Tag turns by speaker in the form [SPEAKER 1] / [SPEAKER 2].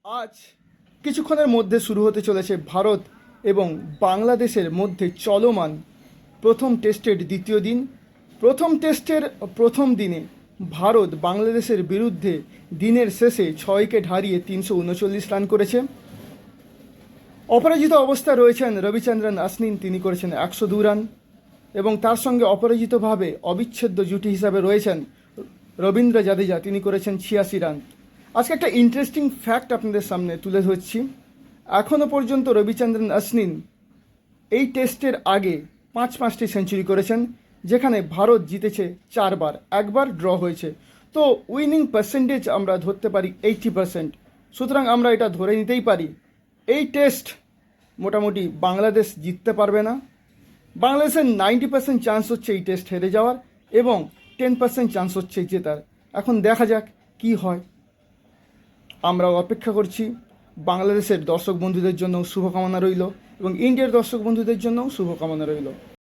[SPEAKER 1] আজ কিছুক্ষণের মধ্যে শুরু হতে চলেছে ভারত এবং বাংলাদেশের মধ্যে চলমান প্রথম টেস্টের দ্বিতীয় দিন। প্রথম টেস্টের প্রথম দিনে ভারত বাংলাদেশের বিরুদ্ধে দিনের শেষে 6 হারিয়ে 339 রান করেছে। অপরাজিত অবস্থায় রয়েছেন রবিচন্দ্রন অশ্বিন, তিনি করেছেন 102 রান এবং তার সঙ্গে অপরাজিতভাবে অবিচ্ছেদ্য জুটি হিসাবে রয়েছেন রবীন্দ্র জাদেজা, তিনি করেছেন 86 রান। আজকে একটা ইন্টারেস্টিং ফ্যাক্ট আপনাদের সামনে তুলে ধরছি। এখনও পর্যন্ত রবিচন্দ্রন অশ্বিন এই টেস্টের আগে পাঁচটি সেঞ্চুরি করেছেন, যেখানে ভারত জিতেছে 4বার, একবার ড্র হয়েছে। তো উইনিং পার্সেন্টেজ আমরা ধরতে পারি 80%। সুতরাং আমরা এটা ধরে নিতেই পারি এই টেস্ট মোটামুটি বাংলাদেশ জিততে পারবে না। বাংলাদেশের 90% চান্স হচ্ছে এই টেস্ট হেরে যাওয়ার এবং 10% চান্স হচ্ছে জেতার। এখন দেখা যাক কি হয়, আমরা অপেক্ষা করছি। বাংলাদেশের দর্শক বন্ধুদের জন্য শুভকামনা রইল এবং ইন্ডিয়ার দর্শক বন্ধুদের জন্যও শুভকামনা রইল।